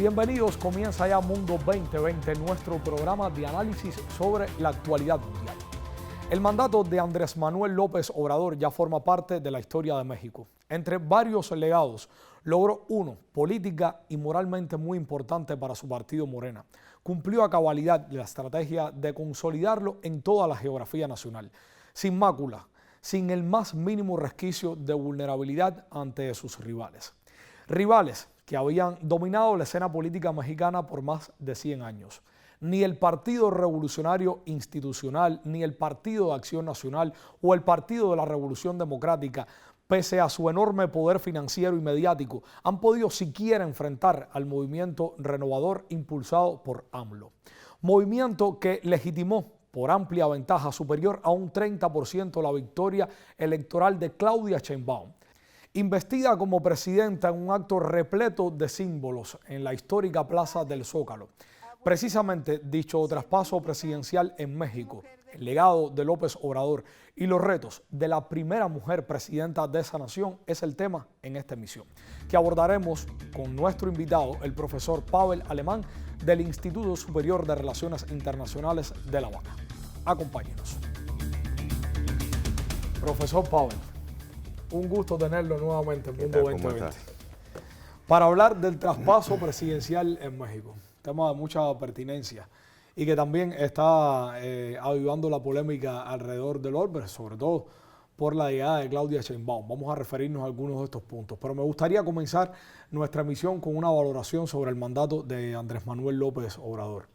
Bienvenidos, comienza ya Mundo 2020, nuestro programa de análisis sobre la actualidad mundial. El mandato de Andrés Manuel López Obrador ya forma parte de la historia de México. Entre varios legados, logró uno, política y moralmente muy importante para su partido Morena. Cumplió a cabalidad la estrategia de consolidarlo en toda la geografía nacional, sin mácula, sin el más mínimo resquicio de vulnerabilidad ante sus rivales. Rivales que habían dominado la escena política mexicana por más de 100 años. Ni el Partido Revolucionario Institucional, ni el Partido de Acción Nacional o el Partido de la Revolución Democrática, pese a su enorme poder financiero y mediático, han podido siquiera enfrentar al movimiento renovador impulsado por AMLO. Movimiento que legitimó por amplia ventaja superior a un 30% la victoria electoral de Claudia Sheinbaum, investida como presidenta en un acto repleto de símbolos en la histórica Plaza del Zócalo. Precisamente dicho traspaso presidencial en México, el legado de López Obrador y los retos de la primera mujer presidenta de esa nación es el tema en esta emisión, que abordaremos con nuestro invitado, el profesor Pavel Alemán, del Instituto Superior de Relaciones Internacionales de La Habana. Acompáñenos. Profesor Pavel, un gusto tenerlo nuevamente en Mundo 2020. Para hablar del traspaso presidencial en México, tema de mucha pertinencia y que también está avivando la polémica alrededor del orbe, sobre todo por la llegada de Claudia Sheinbaum. Vamos a referirnos a algunos de estos puntos, pero me gustaría comenzar nuestra emisión con una valoración sobre el mandato de Andrés Manuel López Obrador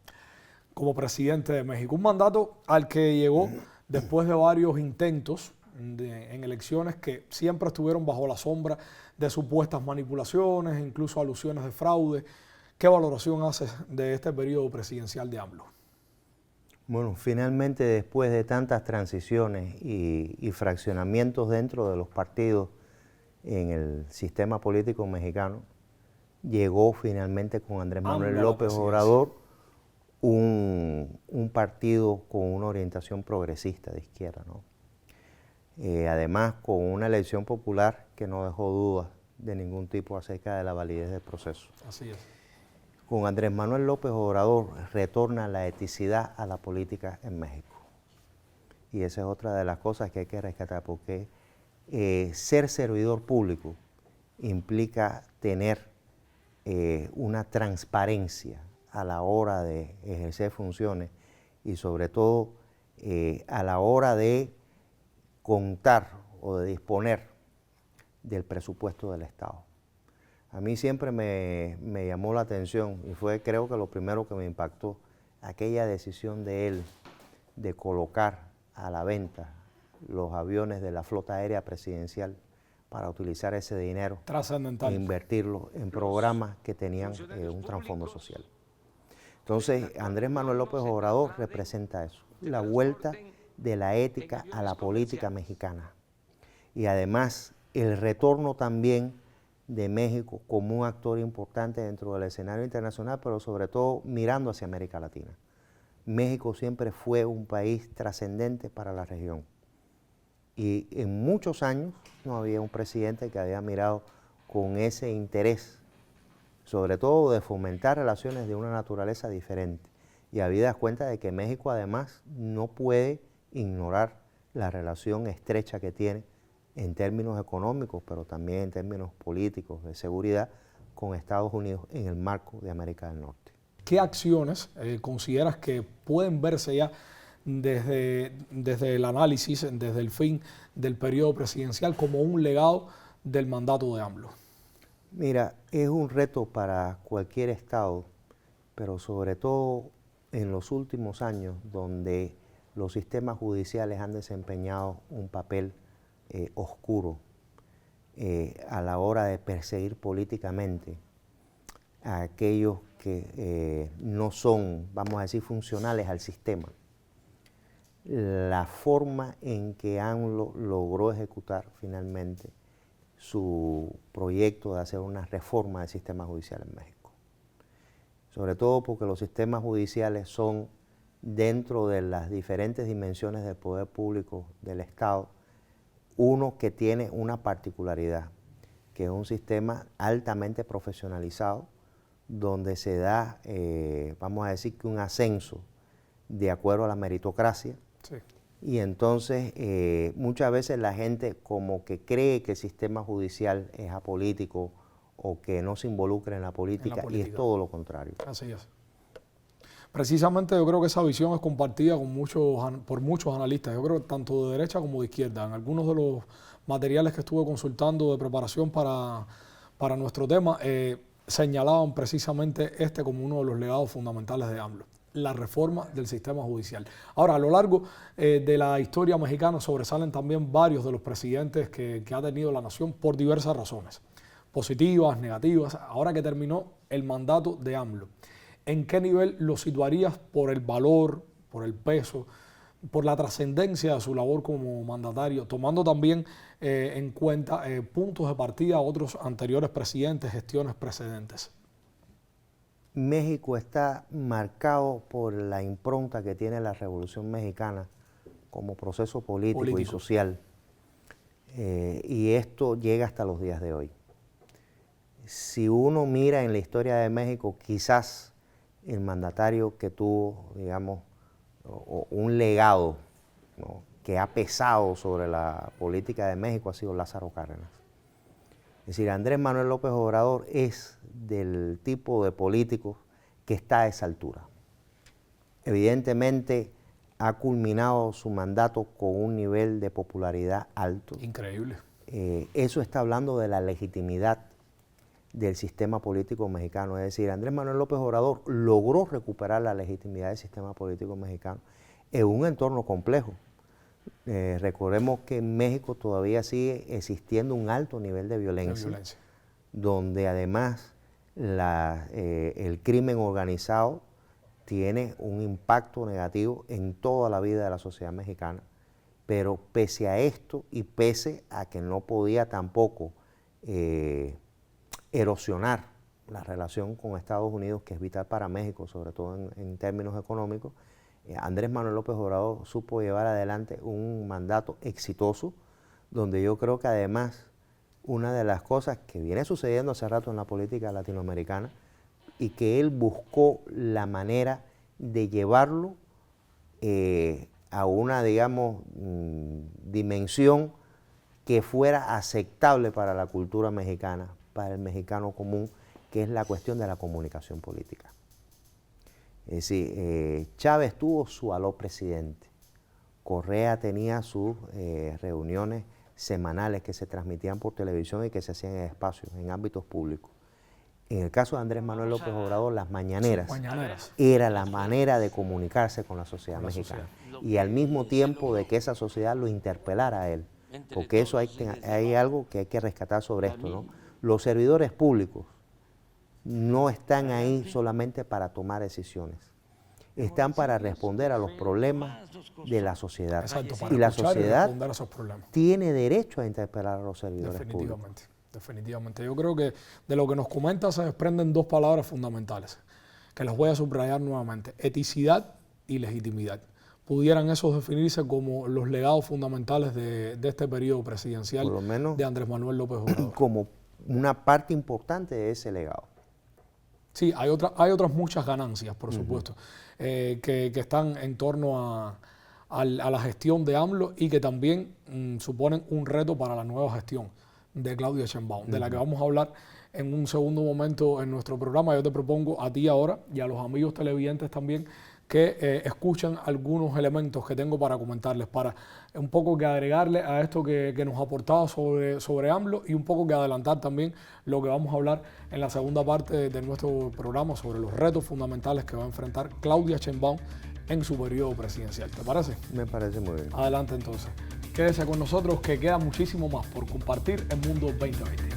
como presidente de México. Un mandato al que llegó después de varios intentos en elecciones que siempre estuvieron bajo la sombra de supuestas manipulaciones, incluso alusiones de fraude. ¿Qué valoración haces de este periodo presidencial de AMLO? Bueno, finalmente después de tantas transiciones y fraccionamientos dentro de los partidos en el sistema político mexicano, llegó finalmente con Andrés Manuel López Obrador un partido con una orientación progresista de izquierda, ¿no? Además, con una elección popular que no dejó dudas de ningún tipo acerca de la validez del proceso. Así es. Con Andrés Manuel López Obrador retorna la eticidad a la política en México. Y esa es otra de las cosas que hay que rescatar, porque ser servidor público implica tener una transparencia a la hora de ejercer funciones y sobre todo a la hora de contar o de disponer del presupuesto del Estado. A mí siempre me llamó la atención y fue, creo que lo primero que me impactó, aquella decisión de él de colocar a la venta los aviones de la flota aérea presidencial para utilizar ese dinero e invertirlo en programas que tenían un trasfondo social. Entonces, Andrés Manuel López Obrador representa eso, la vuelta de la ética a la política mexicana. Y además, el retorno también de México como un actor importante dentro del escenario internacional, pero sobre todo mirando hacia América Latina. México siempre fue un país trascendente para la región. Y en muchos años no había un presidente que había mirado con ese interés, sobre todo de fomentar relaciones de una naturaleza diferente. Y había cuenta de que México además no puede ignorar la relación estrecha que tiene en términos económicos, pero también en términos políticos, de seguridad, con Estados Unidos en el marco de América del Norte. ¿Qué acciones consideras que pueden verse ya desde el análisis, desde el fin del periodo presidencial, como un legado del mandato de AMLO? Mira, es un reto para cualquier Estado, pero sobre todo en los últimos años, donde los sistemas judiciales han desempeñado un papel oscuro a la hora de perseguir políticamente a aquellos que no son, vamos a decir, funcionales al sistema. La forma en que AMLO logró ejecutar finalmente su proyecto de hacer una reforma del sistema judicial en México. Sobre todo porque los sistemas judiciales son, dentro de las diferentes dimensiones del poder público del Estado, uno que tiene una particularidad, que es un sistema altamente profesionalizado, donde se da, vamos a decir que un ascenso de acuerdo a la meritocracia. Sí. Y entonces muchas veces la gente como que cree que el sistema judicial es apolítico o que no se involucra en la política, y es todo lo contrario. Así es. Precisamente yo creo que esa visión es compartida con por muchos analistas, yo creo tanto de derecha como de izquierda. En algunos de los materiales que estuve consultando de preparación para nuestro tema, señalaban precisamente este como uno de los legados fundamentales de AMLO, la reforma del sistema judicial. Ahora, a lo largo de la historia mexicana sobresalen también varios de los presidentes que ha tenido la nación por diversas razones, positivas, negativas. Ahora que terminó el mandato de AMLO, ¿en qué nivel lo situarías por el valor, por el peso, por la trascendencia de su labor como mandatario, tomando también en cuenta puntos de partida a otros anteriores presidentes, gestiones precedentes? México está marcado por la impronta que tiene la Revolución Mexicana como proceso político y social, y esto llega hasta los días de hoy. Si uno mira en la historia de México, quizás el mandatario que tuvo, digamos, un legado, ¿no?, que ha pesado sobre la política de México ha sido Lázaro Cárdenas. Es decir, Andrés Manuel López Obrador es del tipo de político que está a esa altura. Evidentemente ha culminado su mandato con un nivel de popularidad alto. Increíble. Eso está hablando de la legitimidad del sistema político mexicano. Es decir, Andrés Manuel López Obrador logró recuperar la legitimidad del sistema político mexicano en un entorno complejo. Recordemos que en México todavía sigue existiendo un alto nivel de violencia, donde además el crimen organizado tiene un impacto negativo en toda la vida de la sociedad mexicana. Pero pese a esto y pese a que no podía tampoco erosionar la relación con Estados Unidos, que es vital para México, sobre todo en términos económicos, Andrés Manuel López Obrador supo llevar adelante un mandato exitoso, donde yo creo que además una de las cosas que viene sucediendo hace rato en la política latinoamericana y que él buscó la manera de llevarlo a una, digamos, dimensión que fuera aceptable para la cultura mexicana, para el mexicano común, que es la cuestión de la comunicación política. Es decir, Chávez tuvo su aló presidente, Correa tenía sus reuniones semanales que se transmitían por televisión y que se hacían en espacios, en ámbitos públicos. En el caso de Andrés Manuel López Obrador, las mañaneras era la manera de comunicarse con la sociedad mexicana y al mismo tiempo de que esa sociedad lo interpelara a él, porque eso hay algo que hay que rescatar sobre esto, ¿no? Los servidores públicos no están ahí solamente para tomar decisiones, están para responder a los problemas de la sociedad. Exacto, y la sociedad tiene derecho a interpelar a los servidores públicos. Definitivamente. Yo creo que de lo que nos comenta se desprenden dos palabras fundamentales, que las voy a subrayar nuevamente: eticidad y legitimidad. ¿Pudieran esos definirse como los legados fundamentales de este periodo presidencial, por lo menos, de Andrés Manuel López Obrador? Como una parte importante de ese legado. Sí, hay otras muchas ganancias, por supuesto, que están en torno a la gestión de AMLO y que también suponen un reto para la nueva gestión de Claudia Sheinbaum, de la que vamos a hablar en un segundo momento en nuestro programa. Yo te propongo a ti ahora y a los amigos televidentes también que escuchan algunos elementos que tengo para comentarles, para un poco que agregarle a esto que nos ha aportado sobre AMLO y un poco que adelantar también lo que vamos a hablar en la segunda parte de nuestro programa sobre los retos fundamentales que va a enfrentar Claudia Sheinbaum en su periodo presidencial. ¿Te parece? Me parece muy bien. Adelante entonces. Quédese con nosotros que queda muchísimo más por compartir en Mundo 2020.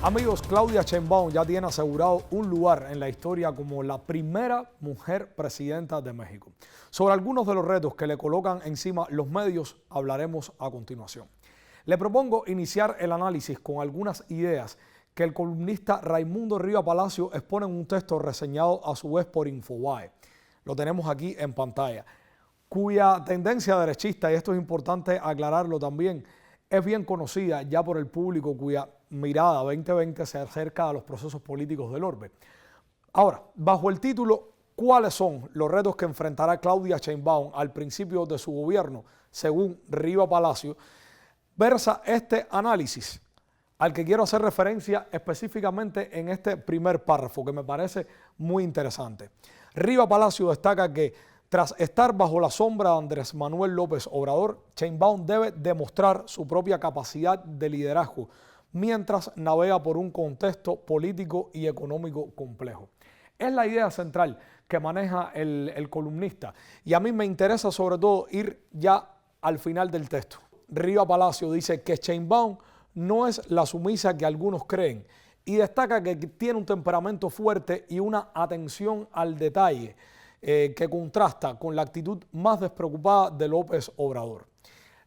Amigos, Claudia Sheinbaum ya tiene asegurado un lugar en la historia como la primera mujer presidenta de México. Sobre algunos de los retos que le colocan encima los medios hablaremos a continuación. Le propongo iniciar el análisis con algunas ideas que el columnista Raimundo Riva Palacio expone en un texto reseñado a su vez por Infobae. Lo tenemos aquí en pantalla, cuya tendencia derechista, y esto es importante aclararlo también, es bien conocida ya por el público cuya mirada 2020 se acerca a los procesos políticos del orbe. Ahora, bajo el título ¿cuáles son los retos que enfrentará Claudia Sheinbaum al principio de su gobierno? Según Riva Palacio, versa este análisis al que quiero hacer referencia específicamente en este primer párrafo, que me parece muy interesante. Riva Palacio destaca que tras estar bajo la sombra de Andrés Manuel López Obrador, Sheinbaum debe demostrar su propia capacidad de liderazgo mientras navega por un contexto político y económico complejo. Es la idea central que maneja el columnista y a mí me interesa sobre todo ir ya al final del texto. Riva Palacio dice que Sheinbaum no es la sumisa que algunos creen y destaca que tiene un temperamento fuerte y una atención al detalle que contrasta con la actitud más despreocupada de López Obrador.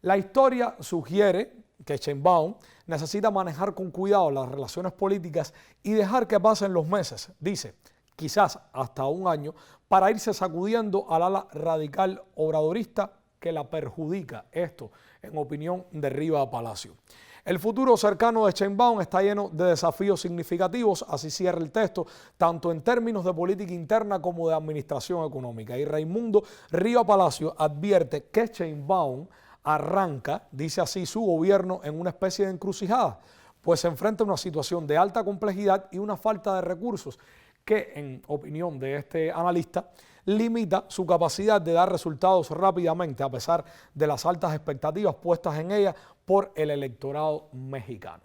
La historia sugiere que Sheinbaum necesita manejar con cuidado las relaciones políticas y dejar que pasen los meses, dice, quizás hasta un año, para irse sacudiendo al ala radical obradorista que la perjudica. Esto en opinión de Riva Palacio. El futuro cercano de Sheinbaum está lleno de desafíos significativos, así cierra el texto, tanto en términos de política interna como de administración económica. Y Raimundo Riva Palacio advierte que Sheinbaum arranca, dice así, su gobierno en una especie de encrucijada, pues se enfrenta a una situación de alta complejidad y una falta de recursos que, en opinión de este analista, limita su capacidad de dar resultados rápidamente a pesar de las altas expectativas puestas en ella por el electorado mexicano.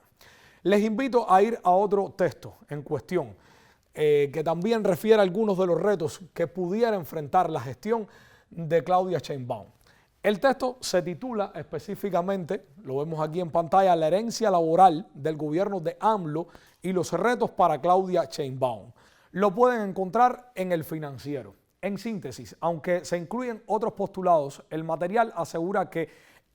Les invito a ir a otro texto en cuestión que también refiere a algunos de los retos que pudiera enfrentar la gestión de Claudia Sheinbaum. El texto se titula específicamente, lo vemos aquí en pantalla, La herencia laboral del gobierno de AMLO y los retos para Claudia Sheinbaum. Lo pueden encontrar en El Financiero. En síntesis, aunque se incluyen otros postulados, el material asegura que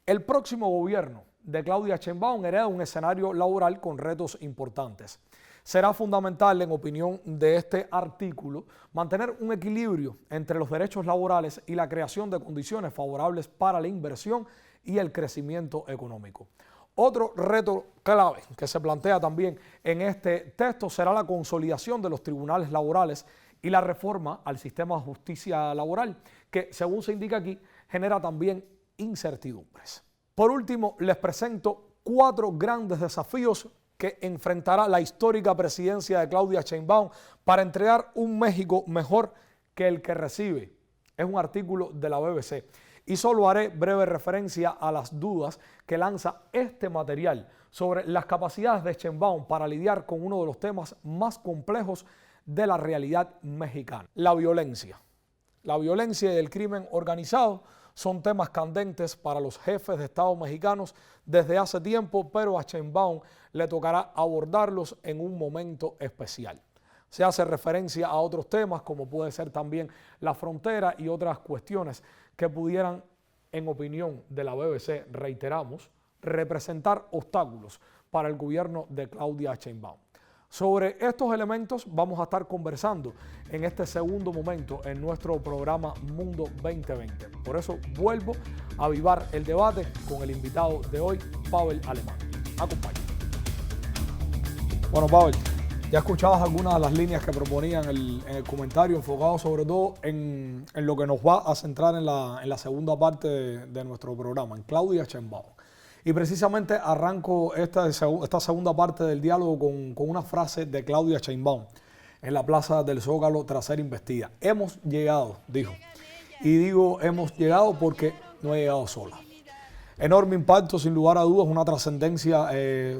el próximo gobierno de Claudia Sheinbaum hereda un escenario laboral con retos importantes. Será fundamental, en opinión de este artículo, mantener un equilibrio entre los derechos laborales y la creación de condiciones favorables para la inversión y el crecimiento económico. Otro reto clave que se plantea también en este texto será la consolidación de los tribunales laborales y la reforma al sistema de justicia laboral, que según se indica aquí, genera también incertidumbres. Por último, les presento 4 grandes desafíos que enfrentará la histórica presidencia de Claudia Sheinbaum para entregar un México mejor que el que recibe. Es un artículo de la BBC. Y solo haré breve referencia a las dudas que lanza este material sobre las capacidades de Sheinbaum para lidiar con uno de los temas más complejos de la realidad mexicana, la violencia. La violencia y el crimen organizado son temas candentes para los jefes de Estado mexicanos desde hace tiempo, pero a Sheinbaum le tocará abordarlos en un momento especial. Se hace referencia a otros temas como puede ser también la frontera y otras cuestiones que pudieran, en opinión de la BBC, reiteramos, representar obstáculos para el gobierno de Claudia Sheinbaum. Sobre estos elementos vamos a estar conversando en este segundo momento en nuestro programa Mundo 2020. Por eso vuelvo a avivar el debate con el invitado de hoy, Pavel Alemán. Acompáñame. Bueno, Pavel, ya escuchabas algunas de las líneas que proponían en el comentario, enfocado sobre todo en lo que nos va a centrar en la segunda parte de nuestro programa, en Claudia Sheinbaum. Y precisamente arranco esta segunda parte del diálogo con una frase de Claudia Sheinbaum en la Plaza del Zócalo tras ser investida. Hemos llegado, dijo. Y digo hemos llegado porque no he llegado sola. Enorme impacto, sin lugar a dudas, una trascendencia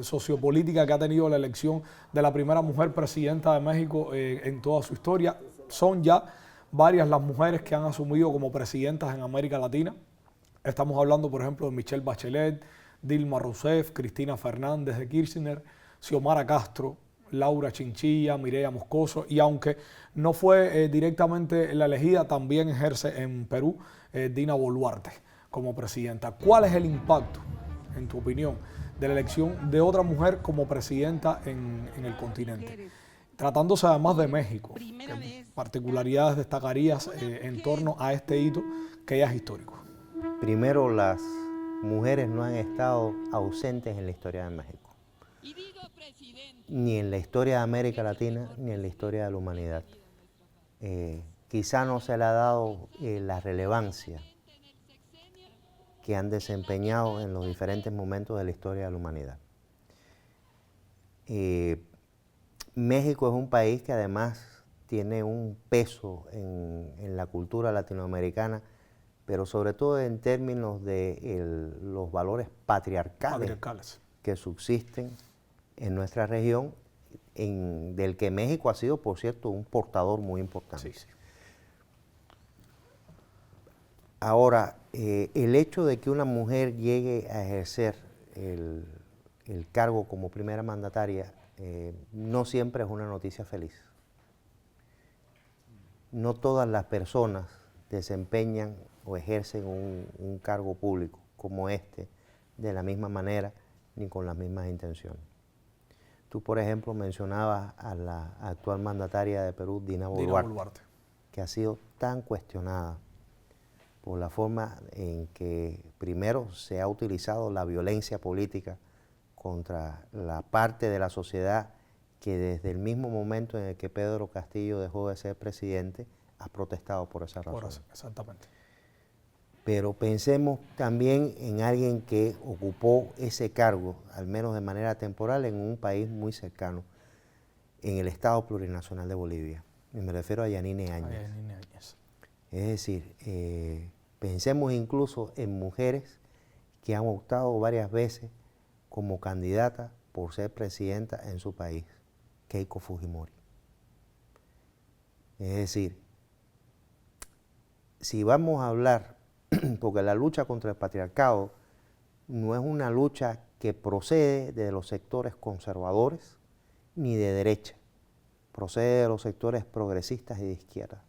sociopolítica que ha tenido la elección de la primera mujer presidenta de México en toda su historia. Son ya varias las mujeres que han asumido como presidentas en América Latina. Estamos hablando, por ejemplo, de Michelle Bachelet, Dilma Rousseff, Cristina Fernández de Kirchner, Xiomara Castro, Laura Chinchilla, Mireya Moscoso, y aunque no fue directamente la elegida, también ejerce en Perú Dina Boluarte como presidenta. ¿Cuál es el impacto, en tu opinión, de la elección de otra mujer como presidenta en el continente. Tratándose además de México, ¿qué particularidades destacarías en torno a este hito que ya es histórico? Primero, las mujeres no han estado ausentes en la historia de México, ni en la historia de América Latina, ni en la historia de la humanidad. Quizá no se le ha dado la relevancia que han desempeñado en los diferentes momentos de la historia de la humanidad. México es un país que además tiene un peso en la cultura latinoamericana, pero sobre todo en términos de los valores patriarcales que subsisten en nuestra región, del que México ha sido, por cierto, un portador muy importante. Sí, sí. Ahora, el hecho de que una mujer llegue a ejercer el cargo como primera mandataria no siempre es una noticia feliz. No todas las personas desempeñan o ejercen un cargo público como este de la misma manera ni con las mismas intenciones. Tú, por ejemplo, mencionabas a la actual mandataria de Perú, Dina Boluarte, que ha sido tan cuestionada por la forma en que primero se ha utilizado la violencia política contra la parte de la sociedad que desde el mismo momento en el que Pedro Castillo dejó de ser presidente ha protestado por esa razón. Exactamente. Pero pensemos también en alguien que ocupó ese cargo, al menos de manera temporal, en un país muy cercano, en el Estado Plurinacional de Bolivia. Y me refiero a Yanine Áñez. Es decir, pensemos incluso en mujeres que han optado varias veces como candidata por ser presidenta en su país, Keiko Fujimori. Es decir, si vamos a hablar, porque la lucha contra el patriarcado no es una lucha que procede de los sectores conservadores ni de derecha, procede de los sectores progresistas y de izquierda.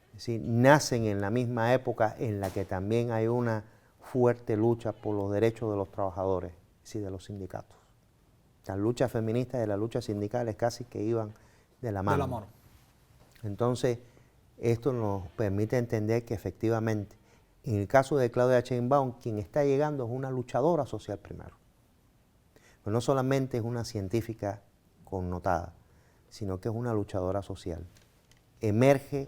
Es decir, nacen en la misma época en la que también hay una fuerte lucha por los derechos de los trabajadores, es decir, de los sindicatos. La lucha feminista y la lucha sindical casi que iban de la mano. De la mano. Entonces, esto nos permite entender que efectivamente, en el caso de Claudia Sheinbaum, quien está llegando es una luchadora social primero. Pero no solamente es una científica connotada, sino que es una luchadora social. Emerge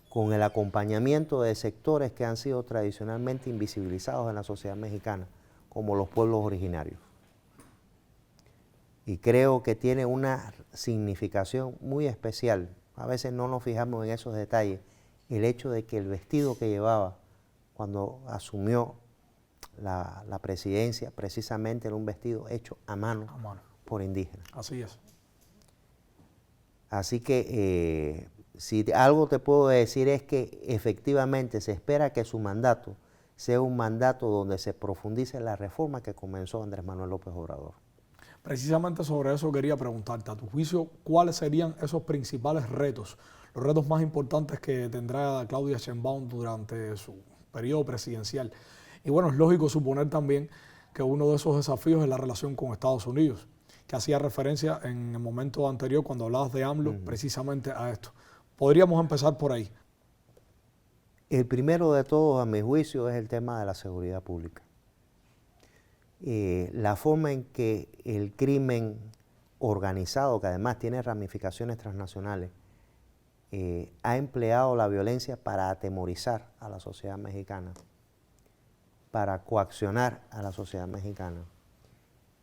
con el acompañamiento de sectores que han sido tradicionalmente invisibilizados en la sociedad mexicana, como los pueblos originarios. Y creo que tiene una significación muy especial. A veces no nos fijamos en esos detalles. El hecho de que el vestido que llevaba cuando asumió la presidencia, precisamente era un vestido hecho a mano por indígenas. Así es. Así que si algo te puedo decir es que efectivamente se espera que su mandato sea un mandato donde se profundice la reforma que comenzó Andrés Manuel López Obrador. Precisamente sobre eso quería preguntarte, a tu juicio, ¿cuáles serían esos principales retos, los retos más importantes que tendrá Claudia Sheinbaum durante su periodo presidencial? Y bueno, es lógico suponer también que uno de esos desafíos es la relación con Estados Unidos, que hacía referencia en el momento anterior cuando hablabas de AMLO precisamente a esto. Podríamos empezar por ahí. El primero de todos, a mi juicio, es el tema de la seguridad pública. La forma en que el crimen organizado, que además tiene ramificaciones transnacionales, ha empleado la violencia para atemorizar a la sociedad mexicana, para coaccionar a la sociedad mexicana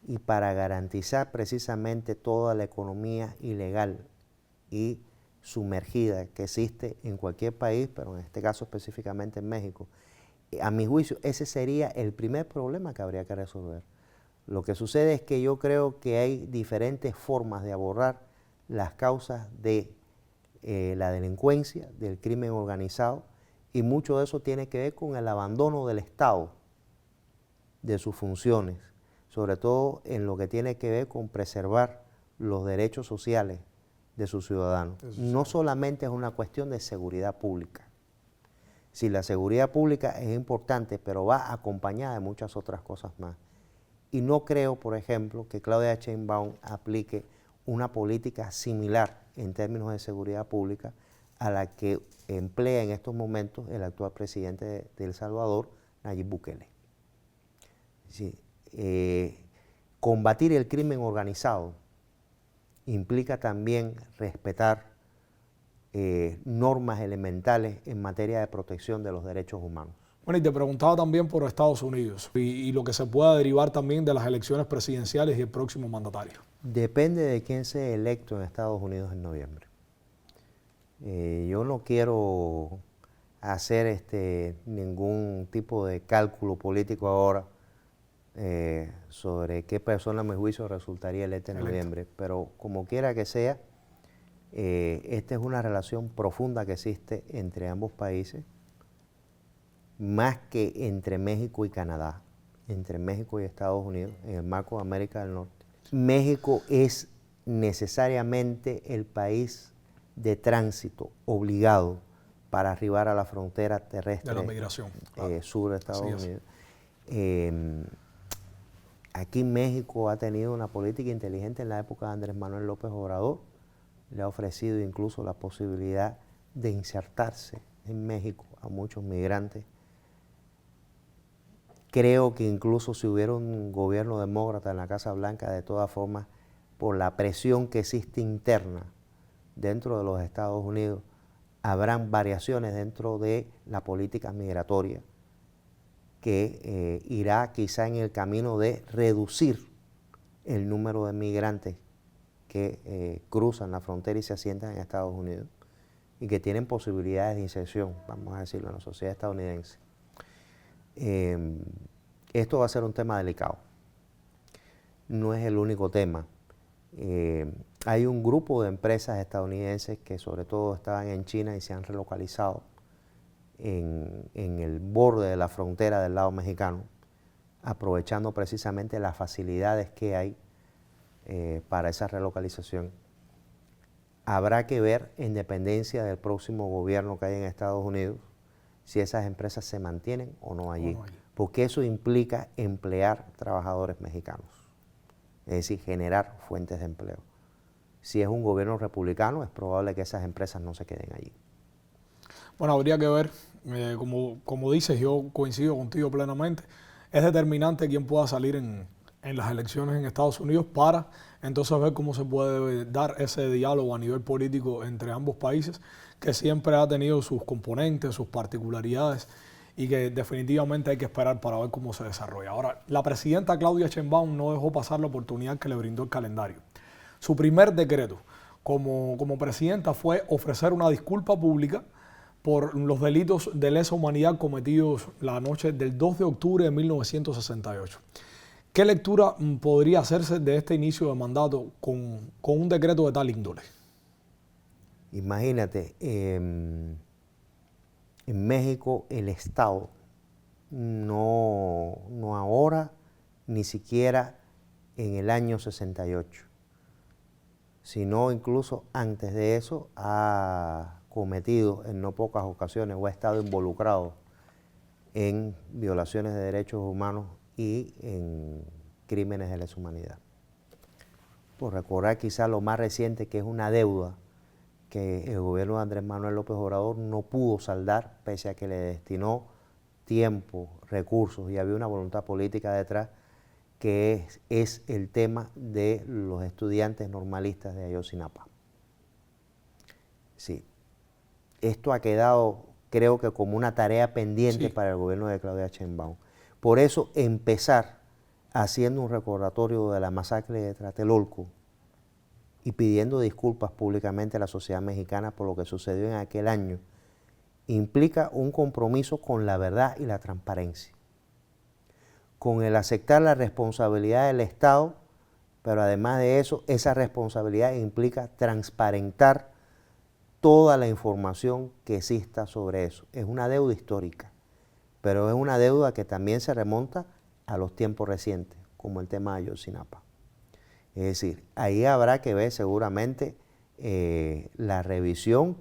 y para garantizar precisamente toda la economía ilegal y sumergida que existe en cualquier país, pero en este caso específicamente en México. A mi juicio, ese sería el primer problema que habría que resolver. Lo que sucede es que yo creo que hay diferentes formas de abordar las causas de la delincuencia, del crimen organizado, y mucho de eso tiene que ver con el abandono del Estado de sus funciones, sobre todo en lo que tiene que ver con preservar los derechos sociales de sus ciudadanos. No solamente es una cuestión de seguridad pública. Sí, la seguridad pública es importante, pero va acompañada de muchas otras cosas más. Y no creo, por ejemplo, que Claudia Sheinbaum aplique una política similar en términos de seguridad pública a la que emplea en estos momentos el actual presidente de El Salvador, Nayib Bukele. Sí, combatir el crimen organizado implica también respetar normas elementales en materia de protección de los derechos humanos. Bueno, y te preguntaba también por Estados Unidos y lo que se pueda derivar también de las elecciones presidenciales y el próximo mandatario. Depende de quién sea electo en Estados Unidos en noviembre. Yo no quiero hacer ningún tipo de cálculo político ahora sobre qué persona a mi juicio resultaría electa en noviembre, pero como quiera que sea, esta es una relación profunda que existe entre ambos países, más que entre México y Canadá, entre México y Estados Unidos, en el marco de América del Norte. México es necesariamente el país de tránsito obligado para arribar a la frontera terrestre de la migración, sur de Estados Unidos. Aquí México ha tenido una política inteligente en la época de Andrés Manuel López Obrador, le ha ofrecido incluso la posibilidad de insertarse en México a muchos migrantes. Creo que incluso si hubiera un gobierno demócrata en la Casa Blanca, de todas formas, por la presión que existe interna dentro de los Estados Unidos, habrán variaciones dentro de la política migratoria que irá quizá en el camino de reducir el número de migrantes que cruzan la frontera y se asientan en Estados Unidos y que tienen posibilidades de inserción, vamos a decirlo, en la sociedad estadounidense. Esto va a ser un tema delicado. No es el único tema. Hay un grupo de empresas estadounidenses que sobre todo estaban en China y se han relocalizado en el borde de la frontera del lado mexicano, aprovechando precisamente las facilidades que hay para esa relocalización. Habrá que ver, en dependencia del próximo gobierno que hay en Estados Unidos, si esas empresas se mantienen o no allí, porque eso implica emplear trabajadores mexicanos, es decir, generar fuentes de empleo. Si es un gobierno republicano, es probable que esas empresas no se queden allí. Bueno, habría que ver, como dices, yo coincido contigo plenamente, es determinante quién pueda salir en las elecciones en Estados Unidos para entonces ver cómo se puede dar ese diálogo a nivel político entre ambos países, que siempre ha tenido sus componentes, sus particularidades y que definitivamente hay que esperar para ver cómo se desarrolla. Ahora, la presidenta Claudia Sheinbaum no dejó pasar la oportunidad que le brindó el calendario. Su primer decreto como presidenta fue ofrecer una disculpa pública por los delitos de lesa humanidad cometidos la noche del 2 de octubre de 1968. ¿Qué lectura podría hacerse de este inicio de mandato con un decreto de tal índole? Imagínate, en México el Estado no ahora, ni siquiera en el año 68, sino incluso antes de eso ha cometido en no pocas ocasiones o ha estado involucrado en violaciones de derechos humanos y en crímenes de lesa humanidad. Por recordar quizá lo más reciente, que es una deuda que el gobierno de Andrés Manuel López Obrador no pudo saldar, pese a que le destinó tiempo, recursos y había una voluntad política detrás, que es el tema de los estudiantes normalistas de Ayotzinapa. Sí, esto ha quedado, creo que como una tarea pendiente para el gobierno de Claudia Sheinbaum. Por eso empezar haciendo un recordatorio de la masacre de Tlatelolco y pidiendo disculpas públicamente a la sociedad mexicana por lo que sucedió en aquel año, implica un compromiso con la verdad y la transparencia, con el aceptar la responsabilidad del Estado, pero además de eso, esa responsabilidad implica transparentar toda la información que exista sobre eso. Es una deuda histórica, pero es una deuda que también se remonta a los tiempos recientes, como el tema de Ayotzinapa. Es decir, ahí habrá que ver seguramente la revisión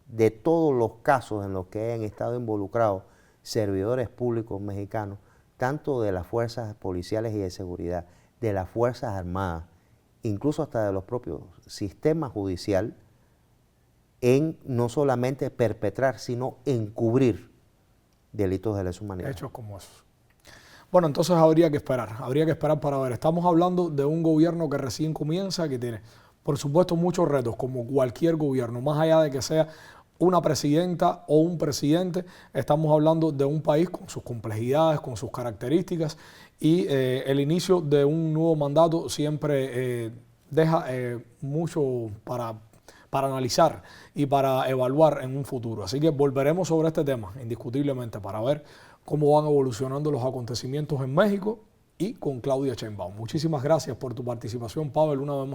de todos los casos en los que hayan estado involucrados servidores públicos mexicanos tanto de las fuerzas policiales y de seguridad, de las Fuerzas Armadas, incluso hasta de los propios sistemas judicial, en no solamente perpetrar, sino encubrir delitos de lesa humanidad. Hechos como esos. Bueno, entonces habría que esperar para ver. Estamos hablando de un gobierno que recién comienza, que tiene, por supuesto, muchos retos, como cualquier gobierno, más allá de que sea una presidenta o un presidente, estamos hablando de un país con sus complejidades, con sus características, y el inicio de un nuevo mandato siempre deja mucho para analizar y para evaluar en un futuro. Así que volveremos sobre este tema, indiscutiblemente, para ver cómo van evolucionando los acontecimientos en México y con Claudia Sheinbaum. Muchísimas gracias por tu participación, Pavel, una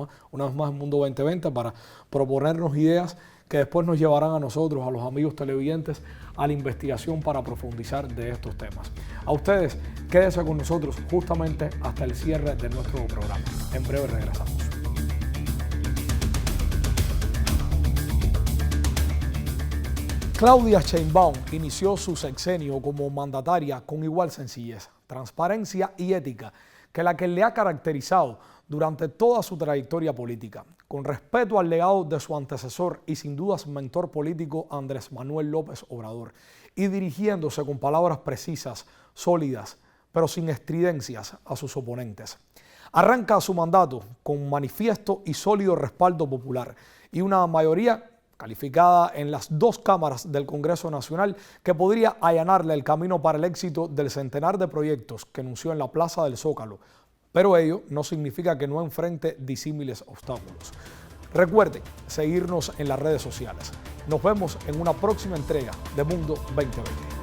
vez más en Mundo 2020, para proponernos ideas que después nos llevarán a nosotros, a los amigos televidentes, a la investigación para profundizar de estos temas. A ustedes, quédense con nosotros justamente hasta el cierre de nuestro programa. En breve regresamos. Claudia Sheinbaum inició su sexenio como mandataria con igual sencillez, transparencia y ética que la que le ha caracterizado durante toda su trayectoria política, con respeto al legado de su antecesor y sin dudas mentor político Andrés Manuel López Obrador, y dirigiéndose con palabras precisas, sólidas, pero sin estridencias a sus oponentes. Arranca su mandato con manifiesto y sólido respaldo popular y una mayoría calificada en las dos cámaras del Congreso Nacional que podría allanarle el camino para el éxito del centenar de proyectos que anunció en la Plaza del Zócalo, pero ello no significa que no enfrente disímiles obstáculos. Recuerden seguirnos en las redes sociales. Nos vemos en una próxima entrega de Mundo 2020.